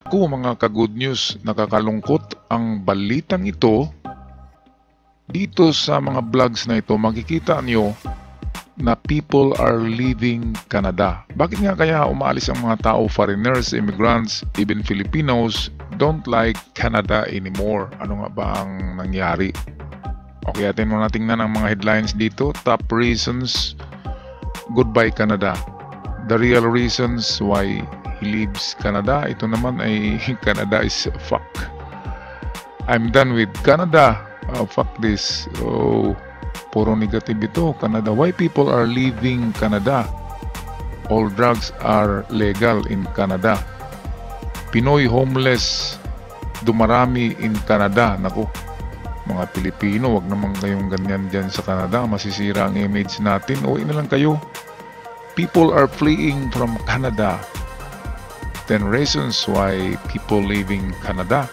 Mga ka-good news, nakakalungkot ang balitang ito. Dito sa mga vlogs na ito, makikita nyo na people are leaving Canada. Bakit nga kaya umaalis ang mga tao, foreigners, immigrants, even Filipinos, don't like Canada anymore? Ano nga ba ang nangyari? Okay, atin mo natin tingnan ang mga headlines dito. Top reasons, goodbye Canada. The real reasons why he leaves Canada. Ito naman ay Canada is fuck. I'm done with Canada. Fuck this. Oh, puro negative ito. Canada. Why people are leaving Canada? All drugs are legal in Canada. Pinoy homeless dumarami in Canada. Naku, mga Pilipino, wag naman kayong ganyan dyan sa Canada. Masisira ang image natin. Uwi na lang kayo. People are fleeing from Canada. 10 reasons why people leaving Canada.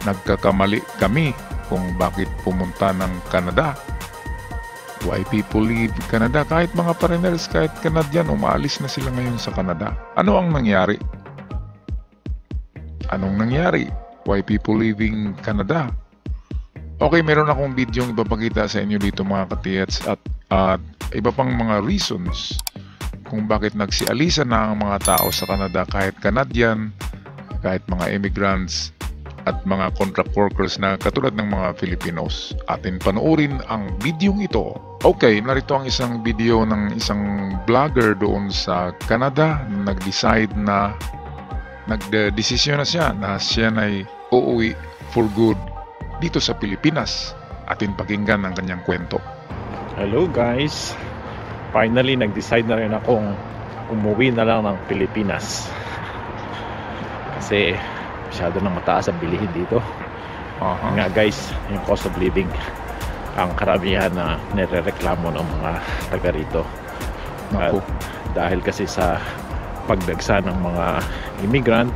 Nagkakamali kami kung bakit pumunta ng Canada. Why people leave Canada? Kahit mga foreigners, kahit Canadian, umaalis na sila ngayon sa Canada. Ano ang nangyari? Anong nangyari? Why people leaving Canada? Okay, meron akong video yung ipapakita sa inyo dito mga katiyats at iba pang mga reasons kung bakit nagsialisa na ang mga tao sa Canada, kahit Canadian, kahit mga immigrants at mga contract workers na katulad ng mga Filipinos. Atin panoorin ang video ito. Okay, narito ang isang video ng isang vlogger doon sa Canada. Nag-decide na nagdesisyon na siya ay uuwi for good dito sa Pilipinas. Atin pakinggan ang kanyang kwento. Hello guys, finally nag-decide na rin akong umuwi na lang ng Pilipinas kasi masyado nang mataas ang bilihin dito. Nga guys, yung cost of living ang karamihan na nirereklamo ng mga taga rito. At dahil kasi sa pagdagsa ng mga immigrant,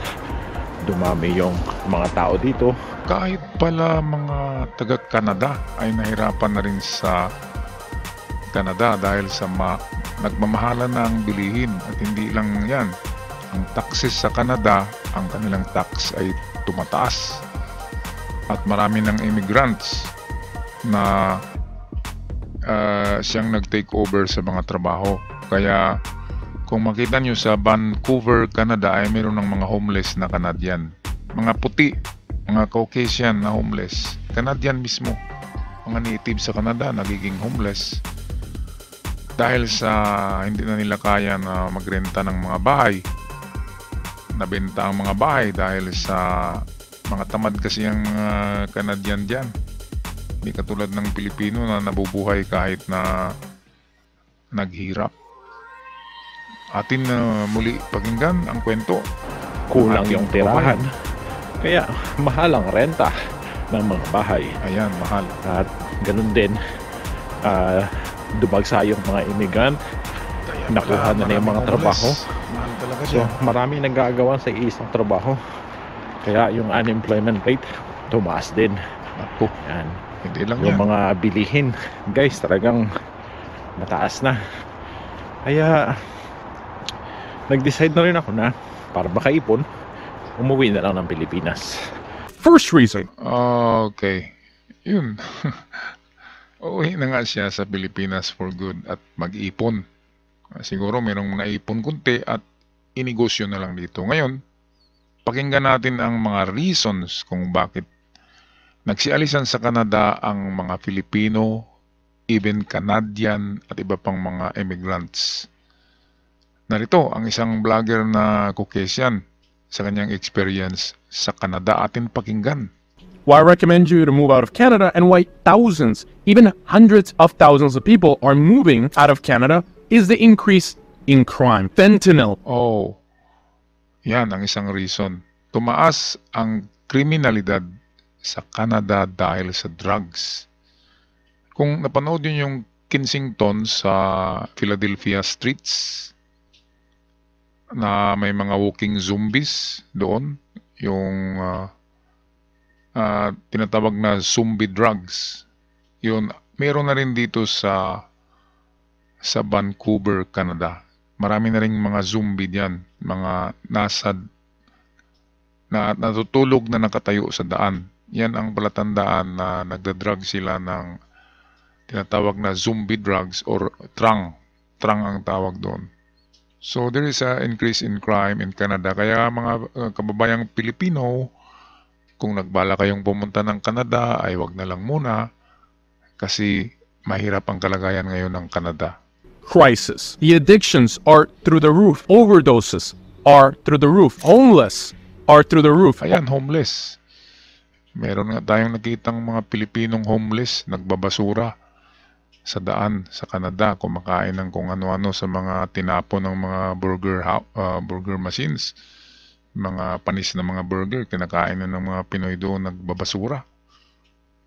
dumami yung mga tao dito. Kahit pala mga taga Canada ay nahirapan na rin sa Canada dahil sa nagmamahalan na ang bilihin. At hindi lang yan, ang taxes sa Canada, ang kanilang tax ay tumataas. At marami ng immigrants na siyang nag-take over sa mga trabaho. Kaya kung makita nyo sa Vancouver, Canada ay mayroon ng mga homeless na Canadian. Mga puti, mga Caucasian na homeless. Canadian mismo. Mga native sa Canada nagiging homeless. Dahil sa hindi na nila kaya na magrenta ng mga bahay. Nabenta ang mga bahay dahil sa mga tamad kasi ang mga Canadian dyan. Hindi katulad ng Pilipino na nabubuhay kahit na naghirap. Atin muli pakinggan ang kwento. Kulang yung tirahan, kaya mahal ang renta ng mga bahay. Ayan, mahal. At ganun din, dumagsa yung mga immigrant, nakuha na yung mga trabaho. Mahal talaga So marami nagagawa sa isang trabaho, kaya yung unemployment rate tumaas din. Ako, Yan. hindi lang Yung yan. mga bilihin guys talagang mataas na, kaya nag-decide na rin ako na para makaipon, umuwi na lang ng Pilipinas. First reason. Okay, yun. Uuwi na nga siya sa Pilipinas for good at mag-ipon. Siguro mayroong naipon kunti at inegosyo na lang dito. Ngayon, pakinggan natin ang mga reasons kung bakit nagsialisan sa Canada ang mga Filipino, even Canadian at iba pang mga immigrants. Narito ang isang vlogger na Caucasian sa kanyang experience sa Canada. Atin pakinggan. Why I recommend you to move out of Canada and why thousands, even hundreds of thousands of people are moving out of Canada is the increase in crime. Fentanyl. Oh, yan ang isang reason. Tumaas ang kriminalidad sa Canada dahil sa drugs. Kung napanood yun yung Kensington sa Philadelphia streets, na may mga walking zombies doon, yung tinatawag na zombie drugs. Yun, meron na rin dito sa Vancouver, Canada. Marami na rin mga zombie diyan, mga nasa na natutulog na nakatayo sa daan. Yan ang palatandaan na nagda-drug sila ng tinatawag na zombie drugs or trang. Trang ang tawag doon. So there is an increase in crime in Canada. Kaya mga kababayang Pilipino, kung nagbala kayong pumunta ng Canada, ay wag na lang muna kasi mahirap ang kalagayan ngayon ng Canada. Crisis. The addictions are through the roof. Overdoses are through the roof. Homeless are through the roof. Ayan, homeless. Meron nga tayong nakitang mga Pilipinong homeless, nagbabasura sa daan sa Canada, kumakain ng kung ano-ano sa mga tinapon ng mga burger machines. Mga panis na mga burger, kinakain na ng mga Pinoy doon, nagbabasura.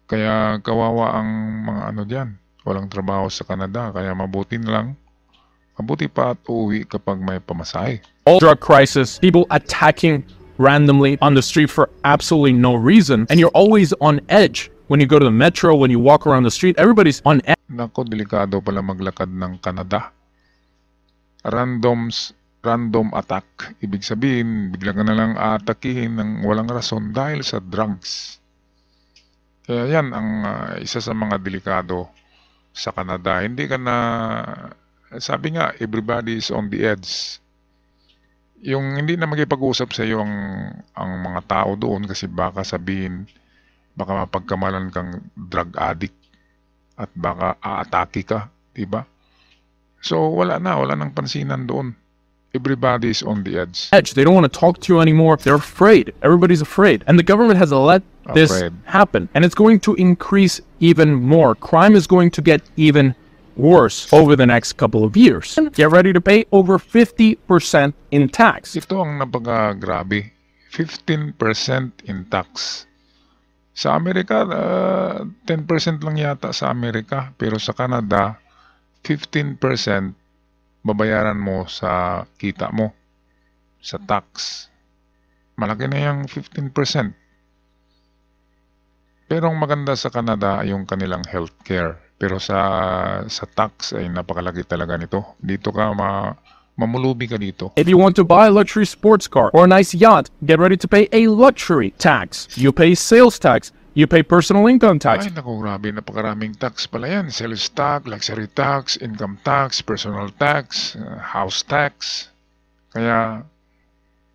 Kaya kawawa ang mga ano dyan. Walang trabaho sa Canada, kaya mabuti pa at uuwi kapag may pamasahe. All drug crisis, people attacking randomly on the street for absolutely no reason, and you're always on edge. When you go to the metro, when you walk around the street, everybody's on edge. Nako, delikado pala maglakad ng Canada. Random attack. Ibig sabihin, bigla ka na lang atakihin ng walang rason dahil sa drugs. Kaya yan ang isa sa mga delikado sa Canada. Hindi ka na, sabi nga, everybody is on the edge. Yung hindi na makipag-usap sa iyo ang mga tao doon kasi baka sabihin, baka mapagkamalan kang drug addict at baka aatake ka, diba? So wala nang pansinan doon. Everybody is on the edge. They don't want to talk to you anymore. They're afraid. Everybody's afraid. And the government has let this happen. And it's going to increase even more. Crime is going to get even worse over the next couple of years. Get ready to pay over 50% in tax. Ito ang napaka-grabe. 15% in tax. Sa Amerika, 10% lang yata sa Amerika. Pero sa Canada, 15% babayaran mo sa kita mo, sa tax. Malaki na yung 15%. Pero ang maganda sa Canada yung kanilang healthcare. Pero sa tax ay napakalaki talaga nito. Dito ka mamulubi ka dito. If you want to buy a luxury sports car or a nice yacht, get ready to pay a luxury tax. You pay sales tax. You pay personal income tax. Ay naku, grabe, napakaraming tax pala yan. Sales tax, luxury tax, income tax, personal tax, house tax. Kaya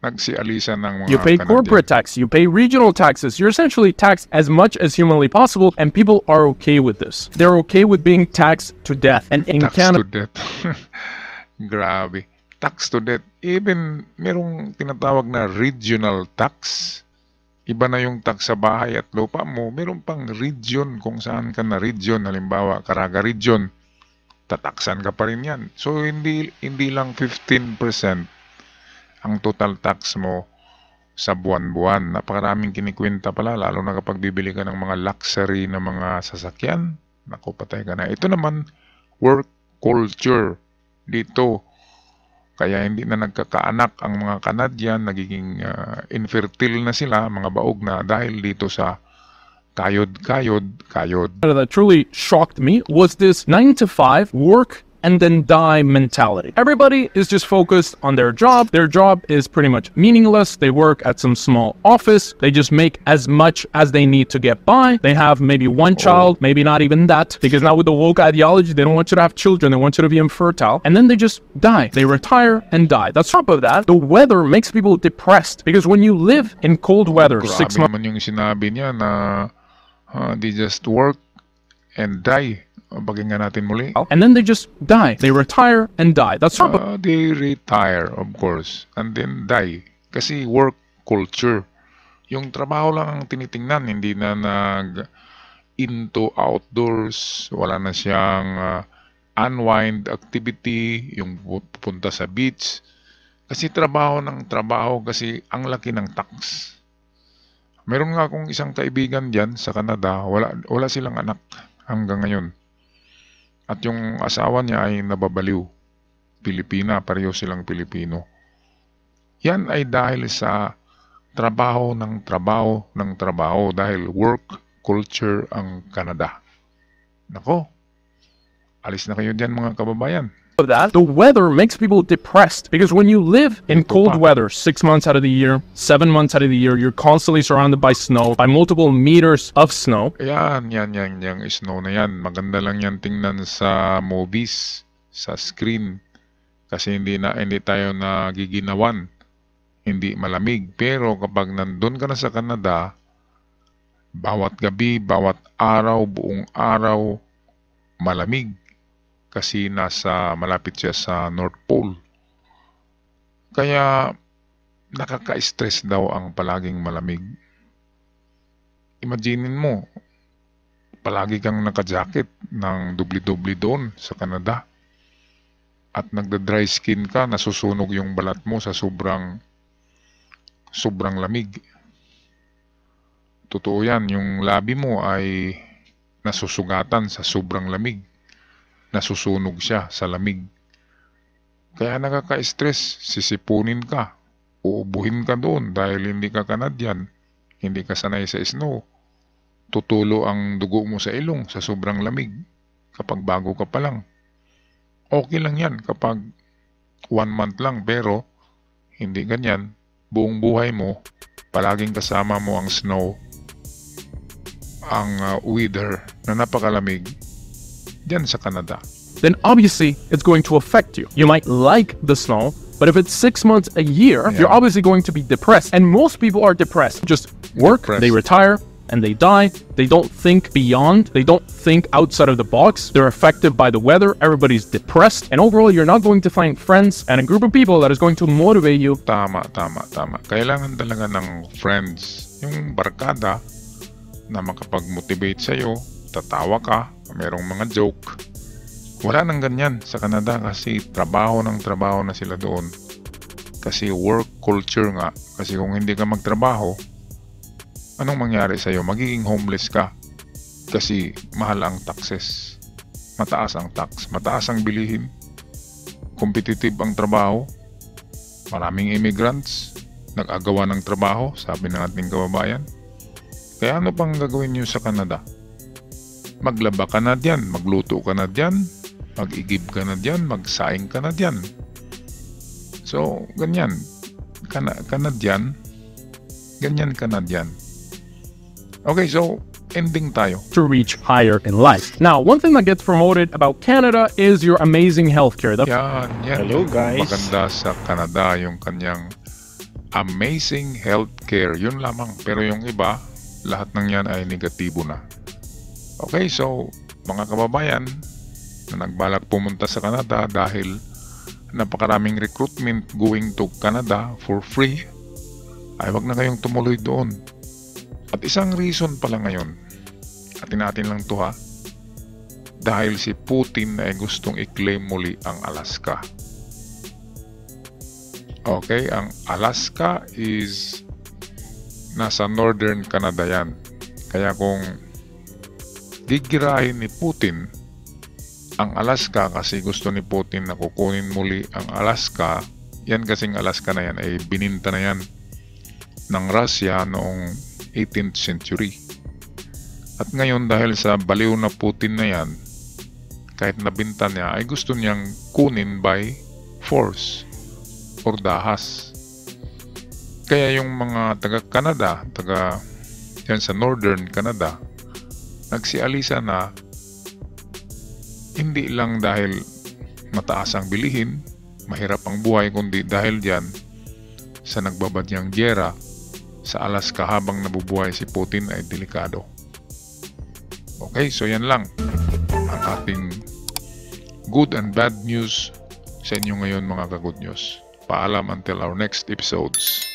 nagsialisan ng mga You pay corporate tax, you pay regional taxes. You're essentially taxed as much as humanly possible, and people are okay with this. They're okay with being taxed to death. And in Canada, to death. Grabe. Tax to death. Even merong tinatawag na regional tax. Iba na yung tax sa bahay at lupa mo. Meron pang region kung saan ka na region. Halimbawa, Caraga region. Tataksan ka pa rin yan. So, hindi lang 15% ang total tax mo sa buwan-buwan. Napakaraming kinikwenta pala, lalo na kapag bibili ka ng mga luxury na mga sasakyan. Naku, patay ka na. Ito naman, work culture dito. Kaya hindi na nagkakaanak ang mga Canadian, nagiging infertile na sila, mga baog na, dahil dito sa kayod. That truly shocked me was this 9 to 5 work and then die mentality. Everybody is just focused on their job. Their job is pretty much meaningless. They work at some small office. They just make as much as they need to get by. They have maybe one child, maybe not even that, because now with the woke ideology, they don't want you to have children. They want you to be infertile. And then they just die. They retire and die. That's top of that. The weather makes people depressed because when you live in cold weather, 6 months. Grabe naman yung sinabi niya na they just work and die. Pakinggan natin muli. And then they just die. They retire and die. That's they retire, of course, and then die. Kasi work culture. Yung trabaho lang ang tinitingnan, hindi na into outdoors. Wala na siyang unwind activity, yung pupunta sa beach. Kasi trabaho ng trabaho, kasi ang laki ng tax. Meron nga akong isang kaibigan dyan sa Canada, wala silang anak hanggang ngayon. At yung asawa niya ay nababaliw. Pilipina, pareho silang Pilipino. Yan ay dahil sa trabaho dahil work culture ang Canada. Nako, alis na kayo dyan mga kababayan. of that, the weather makes people depressed because when you live in cold weather 6 months out of the year, 7 months out of the year, you're constantly surrounded by snow, by multiple meters of snow. Yan, yung snow na yan. Maganda lang yan tingnan sa movies, sa screen. Kasi hindi tayo nagiginawan. Hindi malamig. Pero kapag nandun ka na sa Canada, bawat gabi, bawat araw, buong araw, malamig. Kasi malapit siya sa North Pole. Kaya nakaka-stress daw ang palaging malamig. Imaginin mo, palagi kang naka-jacket ng dubli-dubli doon sa Canada. At nagda-dry skin ka, nasusunog yung balat mo sa sobrang lamig. Totoo yan, yung labi mo ay nasusugatan sa sobrang lamig. Nasusunog siya sa lamig. Kaya nakaka-stress, sisipunin ka, uubuhin ka doon dahil hindi ka Canadian, hindi ka sanay sa snow. Tutulo ang dugo mo sa ilong sa sobrang lamig kapag bago ka pa lang. Okay lang yan kapag 1 month lang, pero hindi ganyan. Buong buhay mo, palaging kasama mo ang snow, ang weather na napakalamig dyan sa Canada. Then obviously it's going to affect you. You might like the snow, but if it's 6 months a year, you're obviously going to be depressed. And most people are depressed. Just work, they retire, and they die. They don't think beyond. They don't think outside of the box. They're affected by the weather. Everybody's depressed. And overall, you're not going to find friends and a group of people that is going to motivate you. Tama. Kailangan talaga ng friends. Yung barkada na makapag-motivate sa'yo, tatawa ka, merong mga joke. Wala nang ganyan sa Canada kasi trabaho na sila doon. Kasi work culture nga. Kasi kung hindi ka magtrabaho, anong mangyari sa'yo? Magiging homeless ka. Kasi mahal ang taxes. Mataas ang tax. Mataas ang bilihin. Competitive ang trabaho. Maraming immigrants nag-agawa ng trabaho, sabi ng ating kababayan. Kaya ano pang gagawin nyo sa Canada? Maglaba ka na diyan, magluto ka na diyan, mag-igib ka na diyan, magsaing ka na diyan. So, ganyan. Canadian, ganyan Canadian. Okay, so ending tayo. To reach higher in life. Now, one thing that gets promoted about Canada is your amazing healthcare. Yan. Hello, guys. Maganda sa Canada yung kanyang amazing healthcare. Yun lamang. Pero yung iba, lahat ng yan ay negatibo na. Okay, so mga kababayan na nagbalak pumunta sa Canada dahil napakaraming recruitment going to Canada for free, ay wag na kayong tumuloy doon. At isang reason pala ngayon, atin natin lang to ha, dahil si Putin ay gustong i-claim muli ang Alaska. Okay, ang Alaska is nasa northern Canada yan. Kaya kung gigirahin ni Putin ang Alaska kasi gusto ni Putin na kukunin muli ang Alaska, yan kasing Alaska na yan ay bininta na yan ng Russia noong 18th century. At ngayon dahil sa baliw na Putin na yan, kahit nabinta niya ay gusto niyang kunin by force or dahas. Kaya yung mga taga-Canada, yan sa northern Canada, nagsialisa na hindi lang dahil mataas ang bilihin, mahirap ang buhay, kundi dahil diyan sa nagbabadyang gyera sa Alaska habang nabubuhay si Putin ay delikado. Okay, so yan lang ang ating good and bad news sa inyo ngayon mga ka-good news. Paalam until our next episodes.